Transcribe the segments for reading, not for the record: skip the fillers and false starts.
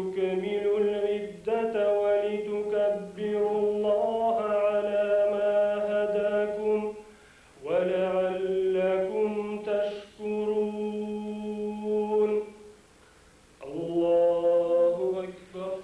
ولتكملوا العدة ولتكبروا الله على ما هداكم ولعلكم تشكرون. الله أكبر.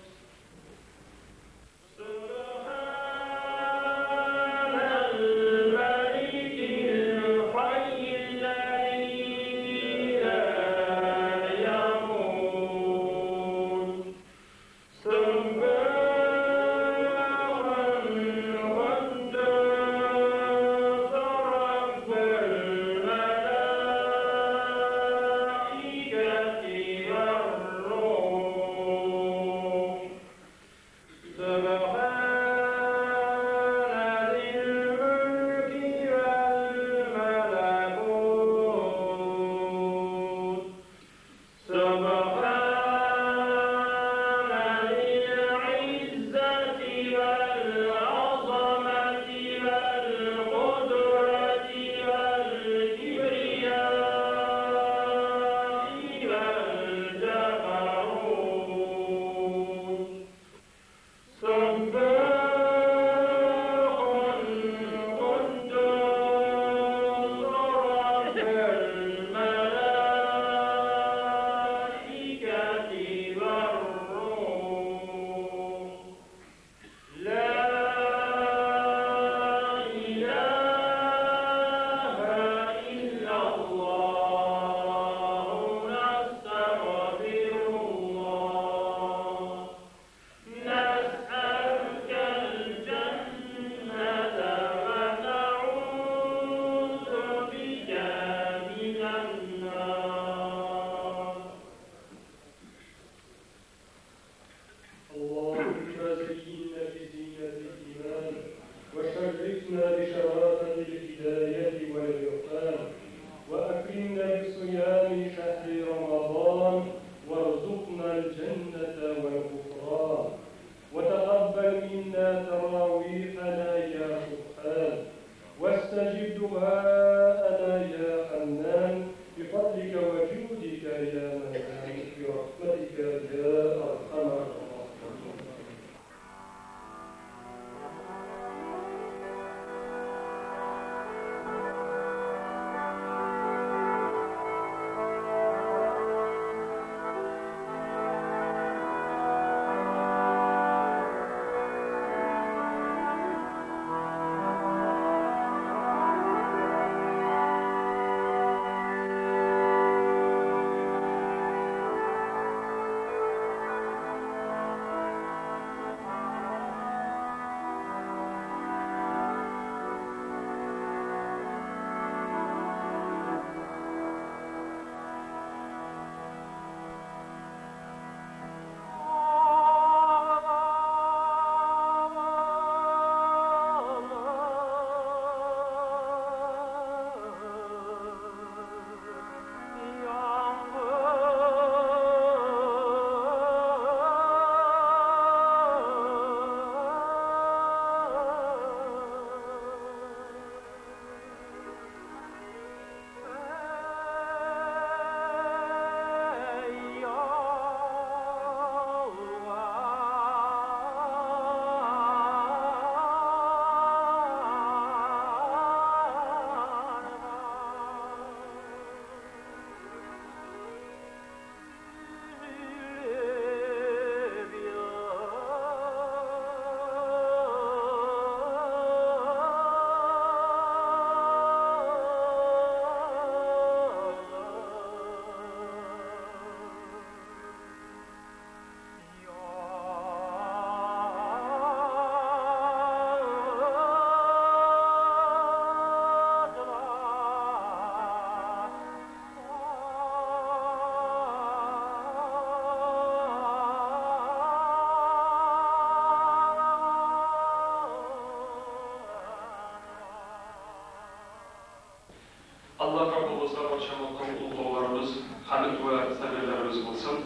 Allah kabul olsa barşama kabul qollarımız, hamd ve senelerimiz olsun.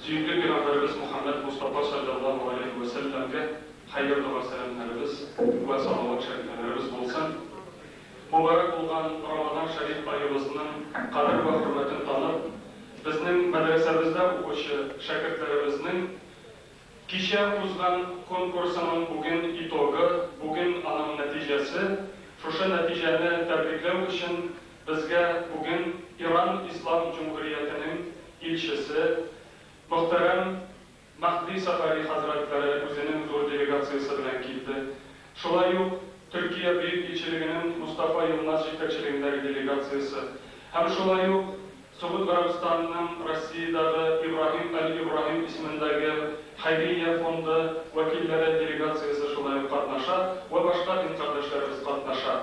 Süyükli Peygamberimiz Muhammed Mustafa sallallahu aleyhi ve sellem'e hayırlı ve selamlarımız ve salavat şeriflerimiz olsun. Mübarek olan Ramazan Şerif ayımızın kadir ve hürmetini tanıp, bizning madrasamizda o'quvchi shogirdlarimizning Kişi uzman konkursunun bugün itogi, bugün anın neticesi. Şuşa neticeni tebriklew için bizge bugün İran İslam Cumhuriyeti'nin ilçesi muhterem Mahdi Safari Hazretleri özünün zor delegasyası bilen kildi. Şolay yok Türkiye Büyük İlçiliğinin Mustafa Yılmaz yetekçiliğindeki delegasyası. Hem şolay yok Suud Arabistan'ın Rusya'daki İbrahim ismindeki Hayriye Fondu vekilleri delegasyası şolay yok katnaşa ve başka din kardeşlerimiz katnaşa.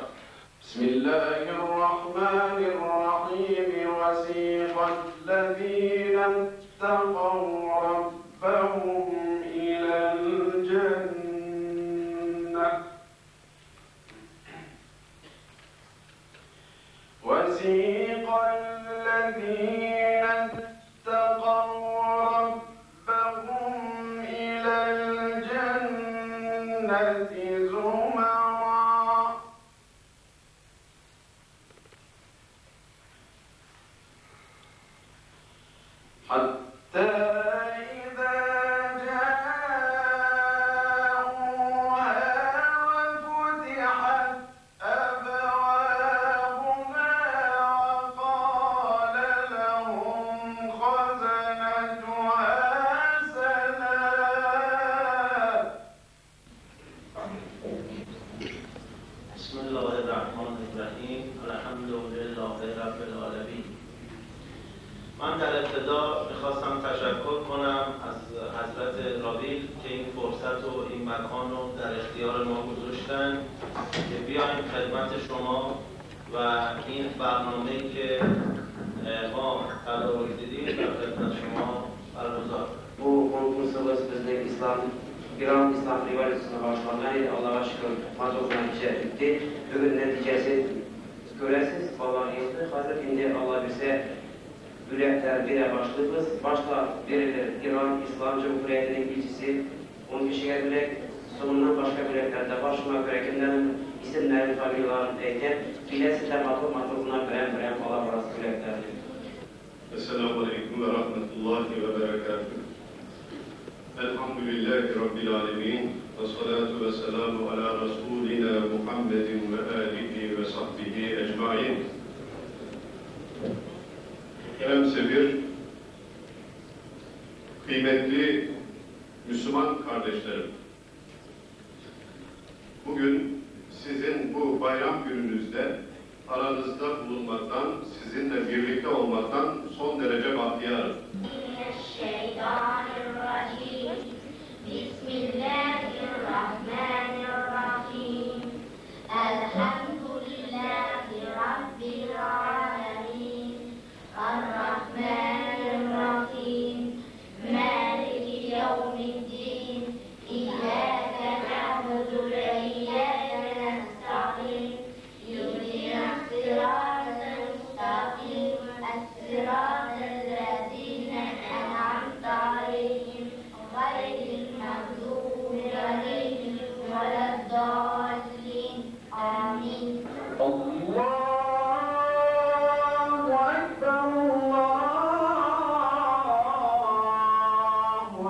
Bismillahirrahmanirrahim. Vasiqallezîne ittaqav rabbahum ilal cenneh. Vasiqallezîne ittaqav rabbahum ilal cenneti zumara. حتى إذا جاءوها وفتحت أبوابها وقال لهم خزنتها سلام. بسم الله الرحمن الرحیم. الحمد لله رب العالمین. من در ابتدا میخواستم تشکر کنم از حضرت رابیل که این فرصت و این مکان رو در اختیار ما گذاشتن که بیایم خدمت شما و این برنامه‌ای که ما تدارک دیدیم در خدمت شما برگزار کنیم. Bu konkursumuz bizning İran İslam Revolüsyonu başlanmayı Allah'a şükür mazotuna geçerlikti. Bugün neticesi görəsiz, falan yıldı. Hazır indi Allah bize yürekler bire başlığımız. Başta biridir İran İslam Cumhuriyeti'nin ilçisi 10 kişiye bürek, sonundan başka büreklerde başıma bürekimlerin isimlerin, familyaların eyken bilesi de matoluna birem Allah varası büreklerdir. Esselamu Aleyküm ve Rahmetullahi ve Berekatuhu. Elhamdülillahi Rabbil Alemin. Ve salatu ve selamu ala Resulina Muhammedin ve alihi ve sahbihi ecmain. Hemsebir, kıymetli Müslüman kardeşlerim, bugün sizin bu bayram gününüzde aranızda bulunmaktan, sizinle birlikte olmaktan son derece bahtiyarım. Mineşşeytanirracim. Bismillahirrahmanirrahim. Elhamdülillahi Rabbil alemin. Ar-Rahmanir-Rahim. Maliki yevmiddin. İyyâke na'budu ve iyyâke nesta'in. İhdinas sıratal müstakîm. Es-sıratellezîne en'amte aleyhim gayril mağdûbi aleyhim veleddâllîn. Amin. Allahu Ekber, Allahu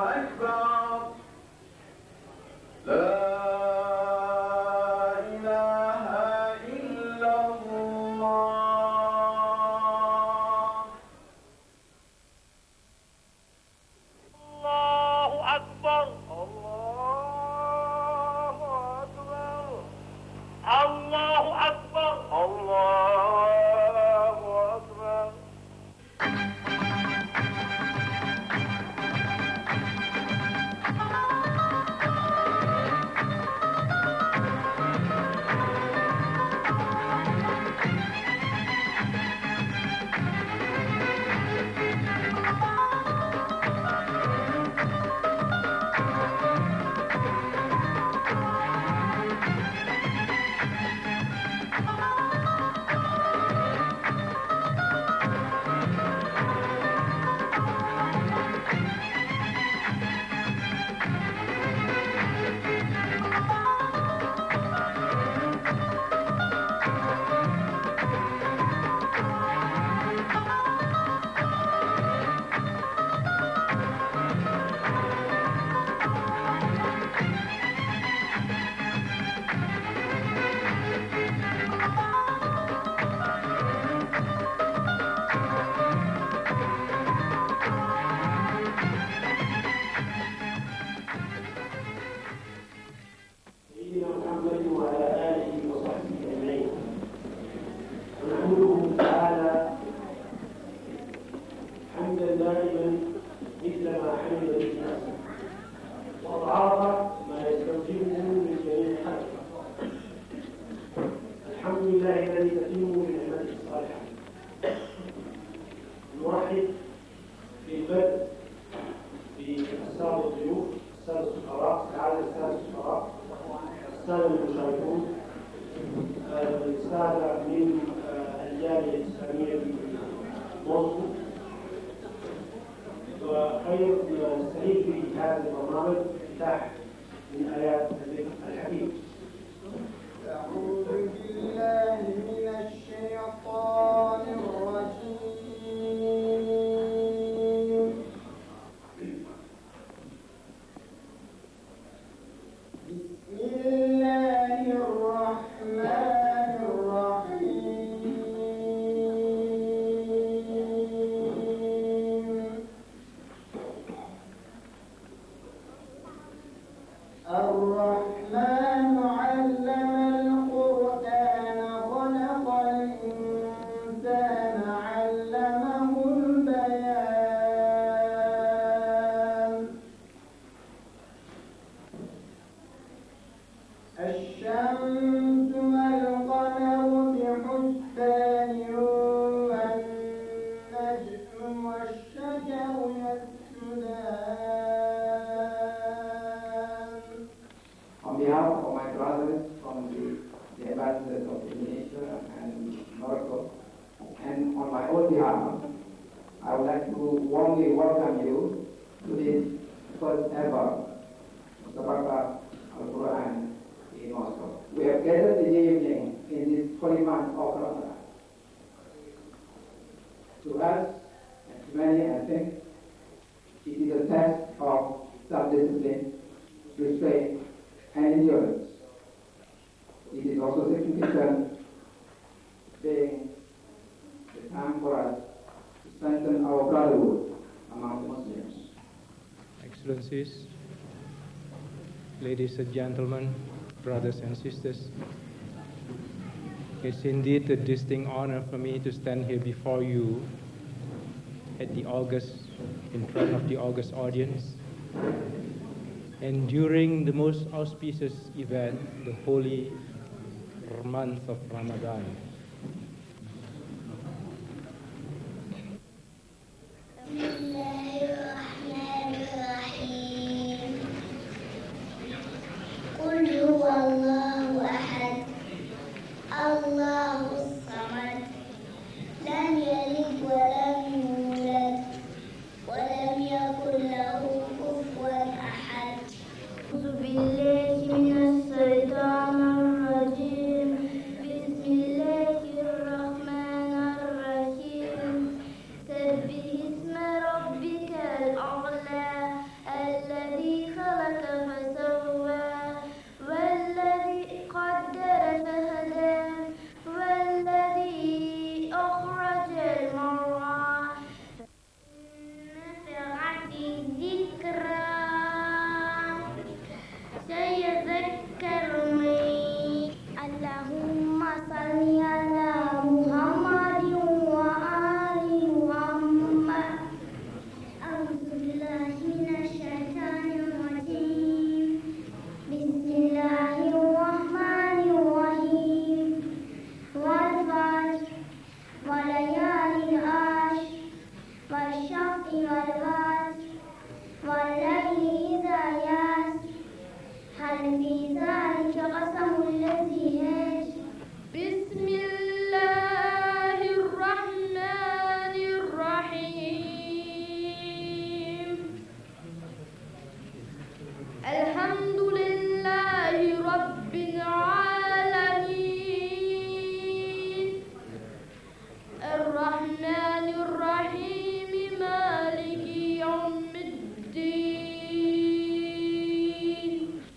Ekber. La ilahe illallah. Allahu Akbar. Allahu Akbar. Allahu Akbar. Allahu Akbar. وعرف ما يستوجبه من جميع خلقه. الحمد لله الذي تتم بنعمته الصالحة. نرحب بالبدء بالسادة الضيوف، السادة السفراء، سعادة السادة السفراء، السادة المشاركون، السادة من الجالية الإسلامية في موسكو، وخير ما نستعين في هذا البرنامج افتتاح من آيات الذكر الحكيم. أعوذ بالله من الشيطان الرجيم. بسم الله الرحمن الرحيم. الرحمن علم القرآن خلق الإنسان علمه البيان. الشمس والقمر بحسبان والنجم والشجر يسجدان. On behalf of my brothers from the ambassadors of Indonesia and Morocco, and on my own behalf, I would like to warmly welcome you to this first ever Musabaqah Al-Quran in Moscow. We have gathered this evening in this holy month of Ramadan. To us, and to many, I think, it is a test of self-discipline, restraint, and endurance. It is also significant being the time for us to strengthen our brotherhood among the Muslims. Excellencies, ladies and gentlemen, brothers and sisters, it's indeed a distinct honor for me to stand here before you in front of the august audience, and during the most auspicious event, the holy month of Ramadan. قل هو الله أحد الله الصمد لم يلد ولم يولد ولم يكن له كفوا أحد. أعوذ بالله من الشيطان الرجيم. بسم الله الرحمن الرحيم. سبح اسم ربك الأعلى الذي خلق فسوى والذي قدر فهدى والذي أخرج المرعى نفعت الذكرى سيذكر من اللهم صل على محمد وآل محمد. أعوذ بالله من الشيطان الرجيم. بسم الله الرحمن الرحيم. والفجر وليالي العشر والشفع والوتر والليل إذا يسر هل في ذلك قسم الذي يسر. بسم الله الرحمن الرحيم. الحمد لله رب العالمين الرحمن الرحيم مالك يوم الدين.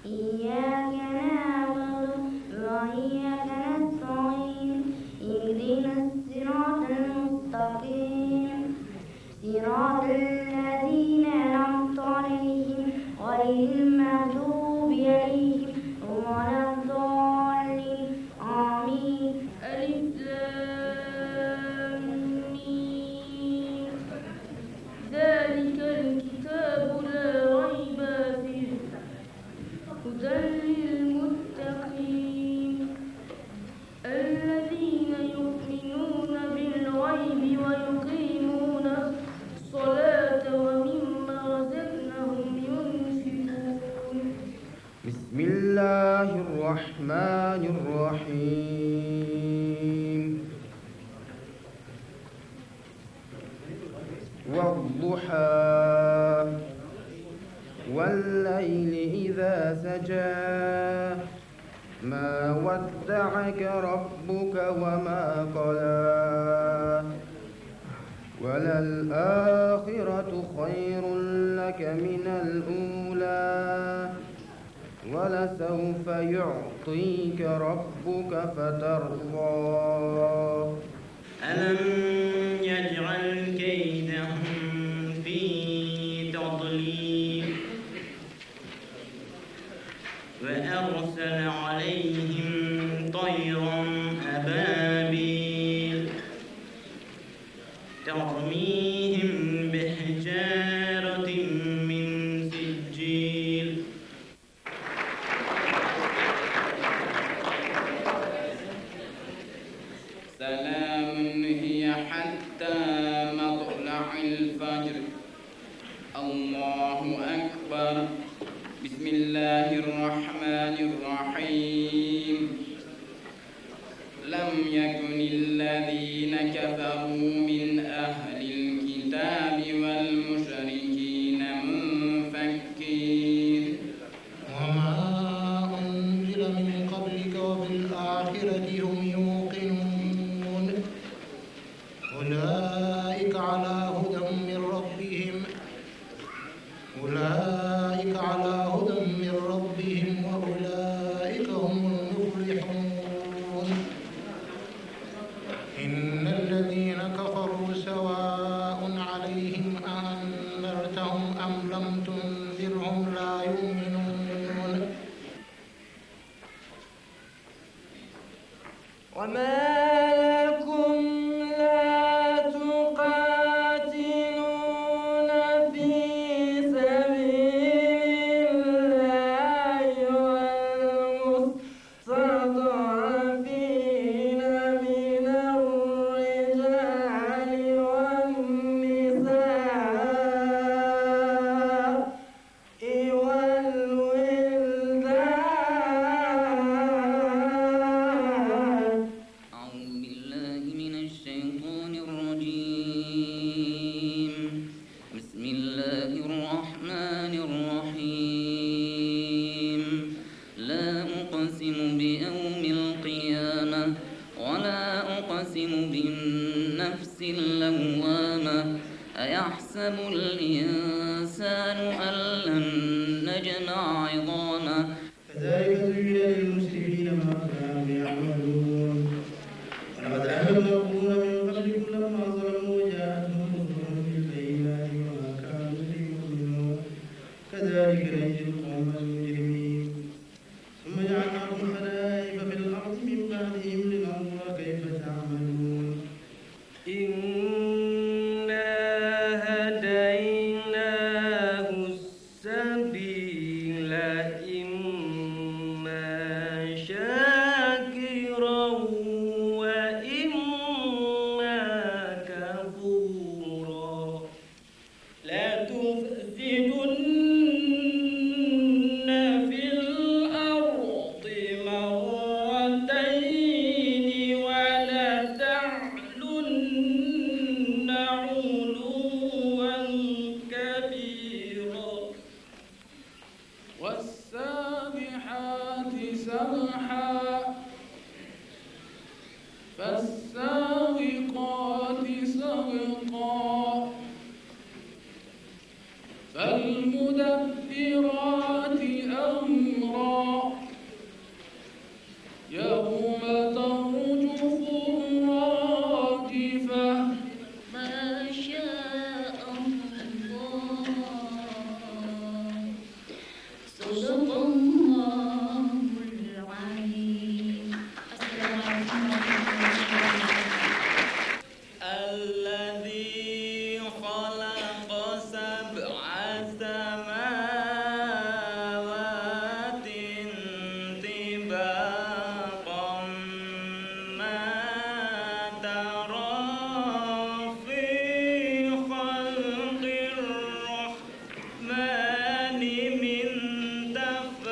إياك نعبد وإياك الرحمن الرحيم والضحى والليل إذا سجى ما ودعك ربك وما قلى وللآخرة خير لك من الأولى ولسوف يعطيك ربك فترضى ألم يجعل كيدهم في تضليل وأرسل عليهم طيرا أبابيل ترميهم بحجارة من سجيل سلام هي حتى مطلع الفجر الله أكبر بسم الله الرحمن الرحيم لم يكن الذين كفروا من أهل الكتاب والمشركين منفكين وما أنزل من قبلك وبالآخرة هم يوقنون أولئك على هدى من ربهم وأولئك هم المفلحون إن الذين كفروا سواء عليهم أأنذرتهم أم لم تنذرهم لا يؤمنون وما لكم لا تقاتلون في سبيل الله والمستضعفين من الرجال والنساء والولدان أعوذ بالله من الشيطان الرجيم بسم الله الرحمن الرحيم لا أقسم بيوم القيامة ولا أقسم بالنفس اللوامة أيحسب الإنسان أن لن نجمع عظامه كذلك زين للمسرفين ما كانوا يعملون ولقد أهلكنا القرون من قبلكم لما ظلموا وجاءتهم رسلهم بالبينات وما كانوا ليؤمنوا كذلك نجزي القوم المجرمين ثم جعلناكم خلائف في الأرض من بعدهم لننظر كيف تعملون إنا هديناه السبيل إما شاكرا وإما كفورا لا تفسدن في الأرض مرتين ولا تعلن علوا كبيرا والسابحات سبحا فالسابقات سبقا فالمدبرات أمرا يوم ترجف الراجفة ما شاء الله صدق الله العظيم السلام عليكم الذي خلق سبع سماوات طباقا ما ترى في خلق الرحمن من تفاوت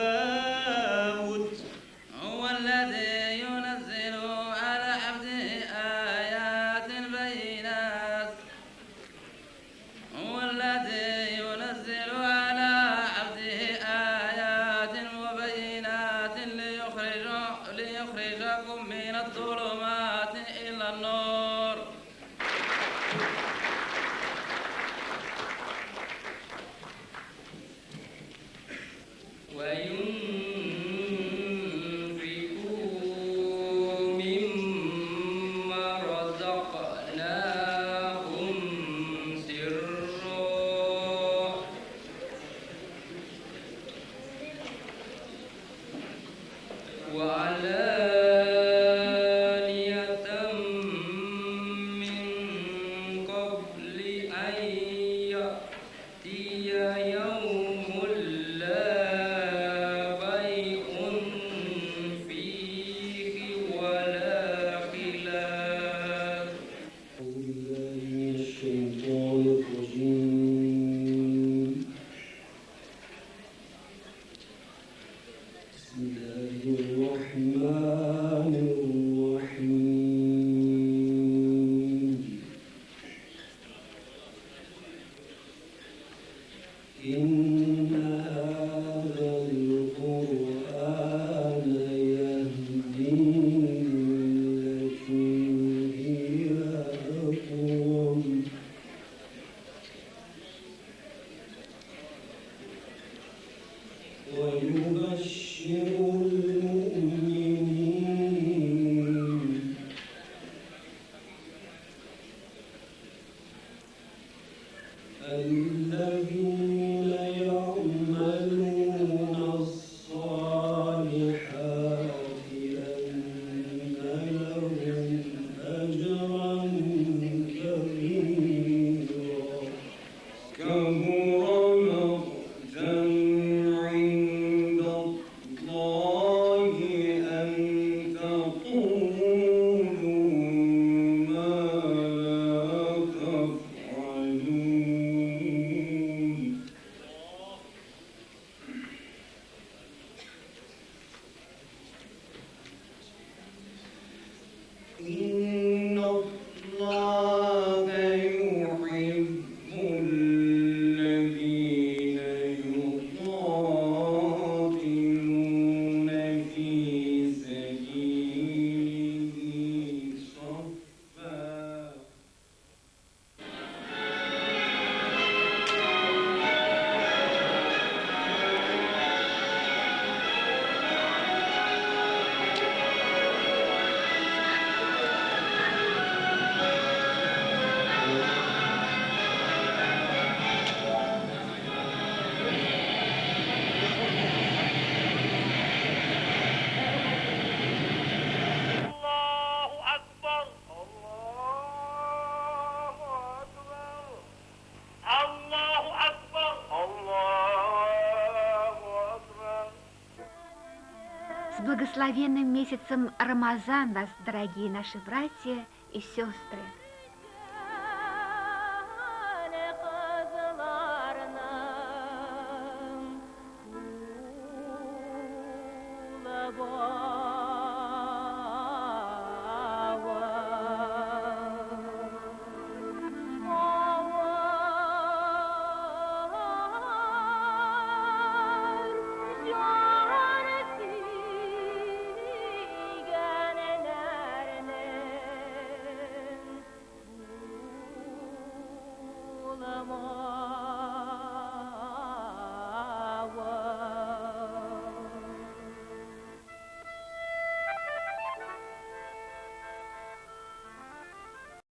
С благословенным месяцем Рамазан вас, дорогие наши братья и сестры!